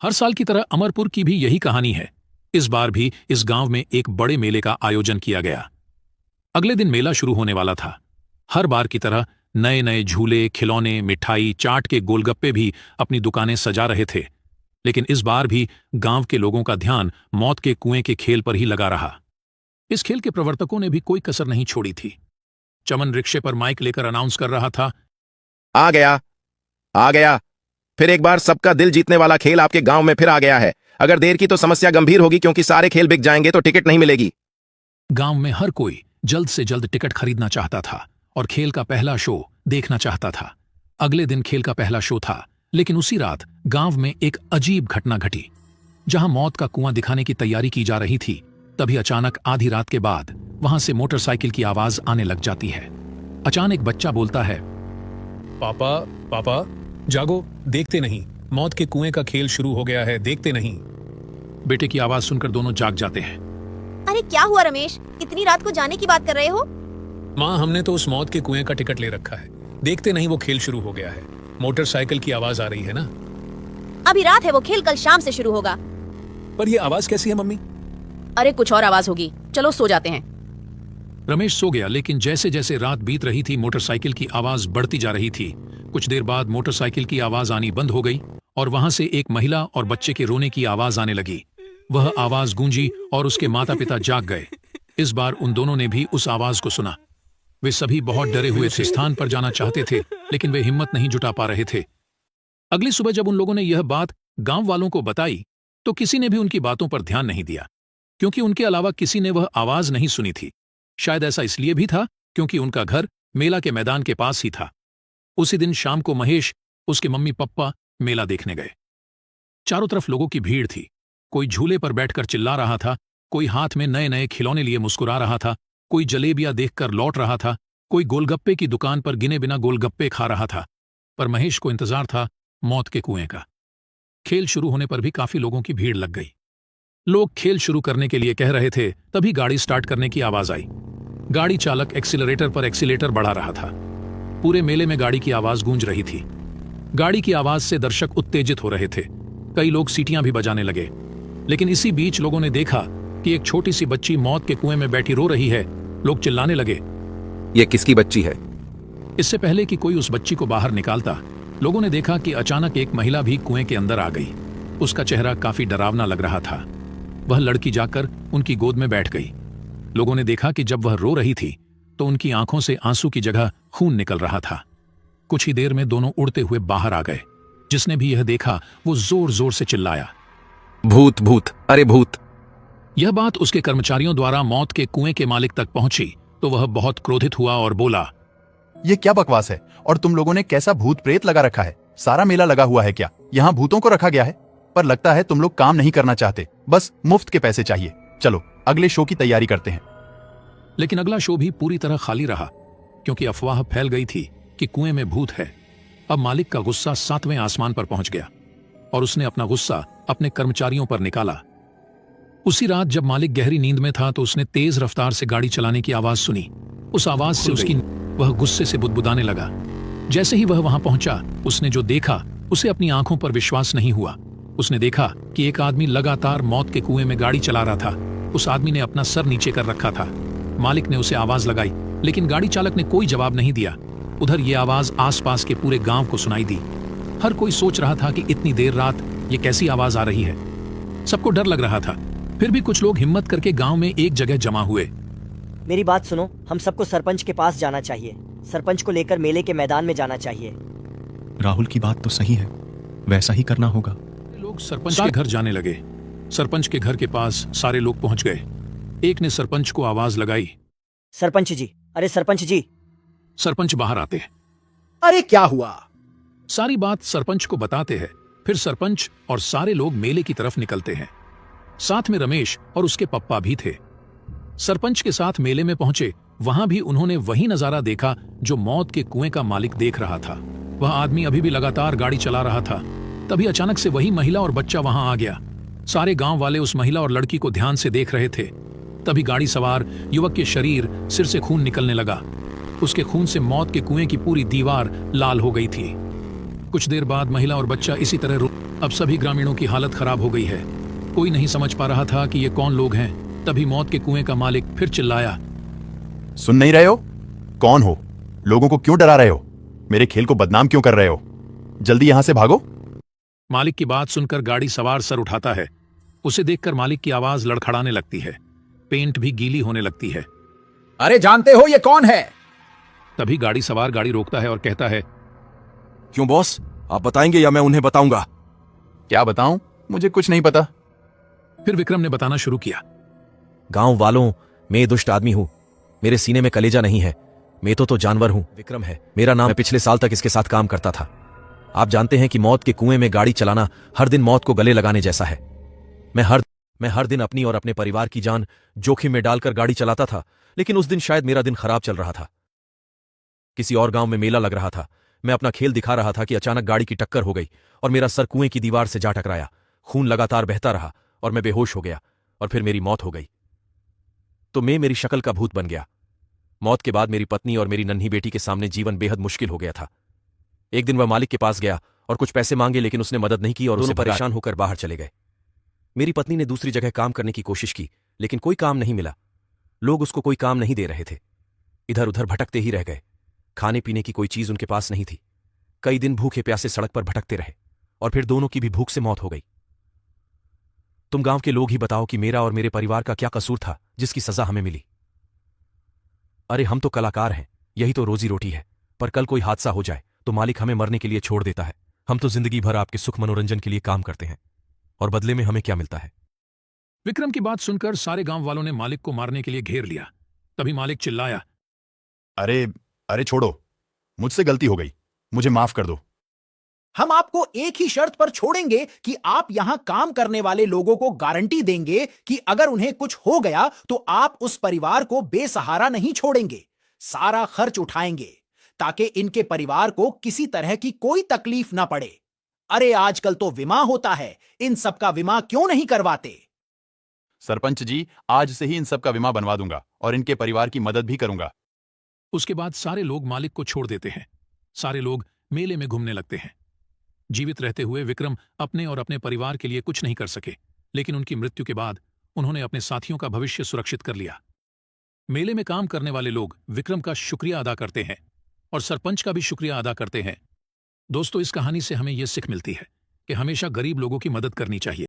हर साल की तरह अमरपुर की भी यही कहानी है। इस बार भी इस गांव में एक बड़े मेले का आयोजन किया गया। अगले दिन मेला शुरू होने वाला था। हर बार की तरह नए नए झूले, खिलौने, मिठाई, चाट के गोलगप्पे भी अपनी दुकानें सजा रहे थे। लेकिन इस बार भी गांव के लोगों का ध्यान मौत के कुएं के खेल पर ही लगा रहा। इस खेल के प्रवर्तकों ने भी कोई कसर नहीं छोड़ी थी। चमन रिक्शे पर माइक लेकर अनाउंस कर रहा था, आ गया, आ गया। फिर एक बार सबका दिल जीतने वाला खेल आपके गांव में फिर आ गया है। अगर देर की तो समस्या गंभीर होगी, क्योंकि सारे खेल बिक जाएंगे तो टिकट नहीं मिलेगी। गांव में हर कोई जल्द से जल्द टिकट खरीदना चाहता था और खेल का पहला शो देखना चाहता था। अगले दिन खेल का पहला शो था, लेकिन उसी रात गांव में एक अजीब घटना घटी। जहां मौत का कुआं दिखाने की तैयारी की जा रही थी, तभी अचानक आधी रात के बाद वहां से मोटरसाइकिल की आवाज आने लग जाती है। अचानक बच्चा बोलता है, पापा पापा जागो, देखते नहीं, मौत के कुएं का खेल शुरू हो गया है, देखते नहीं। बेटे की आवाज सुनकर दोनों जाग जाते हैं। अरे क्या हुआ रमेश, इतनी रात को जाने की बात कर रहे हो? माँ, हमने तो उस मौत के कुएं का टिकट ले रखा है, देखते नहीं वो खेल शुरू हो गया है। मोटरसाइकिल की आवाज आ रही है ना। अभी रात है, वो खेल कल शाम से शुरू होगा। पर ये आवाज कैसी है मम्मी? अरे कुछ और आवाज होगी, चलो सो जाते हैं। रमेश सो गया, लेकिन जैसे जैसे रात बीत रही थी मोटरसाइकिल की आवाज बढ़ती जा रही थी। कुछ देर बाद मोटरसाइकिल की आवाज आनी बंद हो गई और वहां से एक महिला और बच्चे के रोने की आवाज आने लगी। वह आवाज गूंजी और उसके माता पिता जाग गए। इस बार उन दोनों ने भी उस आवाज को सुना। वे सभी बहुत डरे हुए थे, स्थान पर जाना चाहते थे, लेकिन वे हिम्मत नहीं जुटा पा रहे थे। अगली सुबह जब उन लोगों ने यह बात गांव वालों को बताई, तो किसी ने भी उनकी बातों पर ध्यान नहीं दिया, क्योंकि उनके अलावा किसी ने वह आवाज नहीं सुनी थी। शायद ऐसा इसलिए भी था क्योंकि उनका घर मेला के मैदान के पास ही था। उसी दिन शाम को महेश, उसके मम्मी पापा मेला देखने गए। चारों तरफ लोगों की भीड़ थी। कोई झूले पर बैठकर चिल्ला रहा था, कोई हाथ में नए नए खिलौने लिए मुस्कुरा रहा था, कोई जलेबियां देखकर लौट रहा था, कोई गोलगप्पे की दुकान पर गिने बिना गोलगप्पे खा रहा था। पर महेश को इंतजार था मौत के कुएं का। खेल शुरू होने पर भी काफी लोगों की भीड़ लग गई। लोग खेल शुरू करने के लिए कह रहे थे, तभी गाड़ी स्टार्ट करने की आवाज आई। गाड़ी चालक एक्सीलरेटर पर एक्सीलेटर बढ़ा रहा था। पूरे मेले में गाड़ी की आवाज गूंज रही थी। गाड़ी की आवाज से दर्शक उत्तेजित हो रहे थे। कई लोग सीटियां भी बजाने लगे। लेकिन इसी बीच लोगों ने देखा कि एक छोटी सी बच्ची मौत के कुएं में बैठी रो रही है। लोग चिल्लाने लगे, ये किसकी बच्ची है? इससे पहले कि कोई उस बच्ची को बाहर निकालता, लोगों ने देखा कि अचानक एक महिला भी कुएं के अंदर आ गई। उसका चेहरा काफी डरावना लग रहा था। वह लड़की जाकर उनकी गोद में बैठ गई। लोगों ने देखा कि जब वह रो रही थी तो उनकी आंखों से आंसू की जगह खून निकल रहा था। कुछ ही देर में दोनों उड़ते हुए बाहर आ गए। जिसने भी यह देखा वो जोर जोर से चिल्लाया, भूत भूत, अरे भूत। यह बात उसके कर्मचारियों द्वारा मौत के कुएं के मालिक तक पहुंची तो वह बहुत क्रोधित हुआ और बोला, ये क्या बकवास है? और तुम लोगों ने कैसा भूत प्रेत लगा रखा है? सारा मेला लगा हुआ है क्या? यहाँ भूतों को रखा गया है? पर लगता है तुम लोग काम नहीं करना चाहते, बस मुफ्त के पैसे चाहिए। चलो अगले शो की तैयारी करते हैं। लेकिन अगला शो भी पूरी तरह खाली रहा, क्योंकि अफवाह फैल गई थी कि कुएं में भूत है। अब मालिक का गुस्सा 7वें आसमान पर पहुंच गया और उसने अपना गुस्सा अपने कर्मचारियों पर निकाला। उसी रात जब मालिक गहरी नींद में था तो उसने तेज रफ्तार से गाड़ी चलाने की आवाज सुनी। उस आवाज से वह गुस्से से बुदबुदाने लगा। जैसे ही वह वहां पहुंचा, उसने जो देखा उसे अपनी आंखों पर विश्वास नहीं हुआ। उसने देखा कि एक आदमी लगातार मौत के कुएं में गाड़ी चला रहा था। उस आदमी ने अपना सर नीचे कर रखा था। मालिक ने उसे आवाज लगाई, लेकिन गाड़ी चालक ने कोई जवाब नहीं दिया। उधर ये आवाज आसपास के पूरे गांव को सुनाई दी। हर कोई सोच रहा था कि इतनी देर रात ये कैसी आवाज आ रही है। सबको डर लग रहा था। फिर भी कुछ लोग हिम्मत करके गांव में एक जगह जमा हुए। मेरी बात सुनो, हम सबको सरपंच के पास जाना चाहिए। सरपंच को लेकर मेले के मैदान में जाना चाहिए। राहुल की बात तो सही है, वैसा ही करना होगा। लोग सरपंच के घर जाने लगे। सरपंच के घर के पास सारे लोग पहुंच गए। एक ने सरपंच को आवाज लगाई, सरपंच जी, अरे सरपंच जी। सरपंच बाहर आते हैं। अरे क्या हुआ? सारी बात सरपंच को बताते हैं। फिर सरपंच और सारे लोग मेले की तरफ निकलते हैं। साथ में रमेश और उसके पप्पा भी थे। सरपंच के साथ मेले में पहुंचे। वहां भी उन्होंने वही नजारा देखा जो मौत के कुएं का मालिक देख रहा था। वह आदमी अभी भी लगातार गाड़ी चला रहा था। तभी अचानक से वही महिला और बच्चा वहां आ गया। सारे गांव वाले उस महिला और लड़की को ध्यान से देख रहे थे। तभी गाड़ी सवार युवक के शरीर सिर से खून निकलने लगा। उसके खून से मौत के कुएं की पूरी दीवार लाल हो गई थी। कुछ देर बाद महिला और बच्चा इसी तरह अब सभी ग्रामीणों की हालत खराब हो गई है। कोई नहीं समझ पा रहा था कि ये कौन लोग हैं। तभी मौत के कुएं का मालिक फिर चिल्लाया। सुन नहीं रहे हो? कौन हो? लोगों को क्यों डरा रहे हो? मेरे खेल को बदनाम क्यों कर रहे हो? जल्दी यहां से भागो। मालिक की बात सुनकर गाड़ी सवार सर उठाता है। उसे देखकर मालिक की आवाज लड़खड़ाने लगती है। पेंट भी गीली होने लगती है। अरे जानते हो ये कौन है? तभी गाड़ी सवार गाड़ी रोकता है और कहता है, क्यों बॉस, आप बताएंगे या मैं उन्हें बताऊंगा? क्या बताऊं? मुझे कुछ नहीं पता। फिर विक्रम ने बताना शुरू किया। गांव वालों, मैं ये दुष्ट आदमी हूं। मेरे सीने में कलेजा नहीं है। मैं तो जानवर हूं। विक्रम है मेरा नाम। मैं पिछले साल तक इसके साथ काम करता था। आप जानते हैं कि मौत के कुएं में गाड़ी चलाना हर दिन मौत को गले लगाने जैसा है। मैं हर दिन अपनी और अपने परिवार की जान जोखिम में डालकर गाड़ी चलाता था, लेकिन उस दिन शायद मेरा दिन खराब चल रहा था। किसी और गांव में मेला लग रहा था। मैं अपना खेल दिखा रहा था कि अचानक गाड़ी की टक्कर हो गई और मेरा सर कुएं की दीवार से जा टकराया। खून लगातार बहता रहा और मैं बेहोश हो गया और फिर मेरी मौत हो गई। तो मैं मेरी शक्ल का भूत बन गया। मौत के बाद मेरी पत्नी और मेरी नन्ही बेटी के सामने जीवन बेहद मुश्किल हो गया था। एक दिन वह मालिक के पास गया और कुछ पैसे मांगे, लेकिन उसने मदद नहीं की और दोनों परेशान होकर बाहर चले गए। मेरी पत्नी ने दूसरी जगह काम करने की कोशिश की, लेकिन कोई काम नहीं मिला। लोग उसको कोई काम नहीं दे रहे थे। इधर उधर भटकते ही रह गए। खाने पीने की कोई चीज उनके पास नहीं थी। कई दिन भूखे प्यासे सड़क पर भटकते रहे और फिर दोनों की भी भूख से मौत हो गई। तुम गांव के लोग ही बताओ कि मेरा और मेरे परिवार का क्या कसूर था जिसकी सजा हमें मिली? अरे हम तो कलाकार हैं, यही तो रोजी रोटी है। पर कल कोई हादसा हो जाए तो मालिक हमें मरने के लिए छोड़ देता है। हम तो जिंदगी भर आपके सुख मनोरंजन के लिए काम करते हैं, और बदले में हमें क्या मिलता है? विक्रम की बात सुनकर सारे गांव वालों ने मालिक को मारने के लिए घेर लिया। तभी मालिक चिल्लाया, अरे छोड़ो, मुझसे गलती हो गई, मुझे माफ कर दो। हम आपको एक ही शर्त पर छोड़ेंगे कि आप यहां काम करने वाले लोगों को गारंटी देंगे कि अगर उन्हें कुछ हो गया तो आप उस परिवार को बेसहारा नहीं छोड़ेंगे। सारा खर्च उठाएंगे ताकि इनके परिवार को किसी तरह की कोई तकलीफ ना पड़े। अरे आजकल तो बीमा होता है, इन सब का बीमा क्यों नहीं करवाते? सरपंच जी, आज से ही इन सब का बीमा बनवा दूंगा और इनके परिवार की मदद भी करूंगा। उसके बाद सारे लोग मालिक को छोड़ देते हैं। सारे लोग मेले में घूमने लगते हैं। जीवित रहते हुए विक्रम अपने और अपने परिवार के लिए कुछ नहीं कर सके, लेकिन उनकी मृत्यु के बाद उन्होंने अपने साथियों का भविष्य सुरक्षित कर लिया। मेले में काम करने वाले लोग विक्रम का शुक्रिया अदा करते हैं और सरपंच का भी शुक्रिया अदा करते हैं। दोस्तों, इस कहानी से हमें यह सीख मिलती है कि हमेशा गरीब लोगों की मदद करनी चाहिए।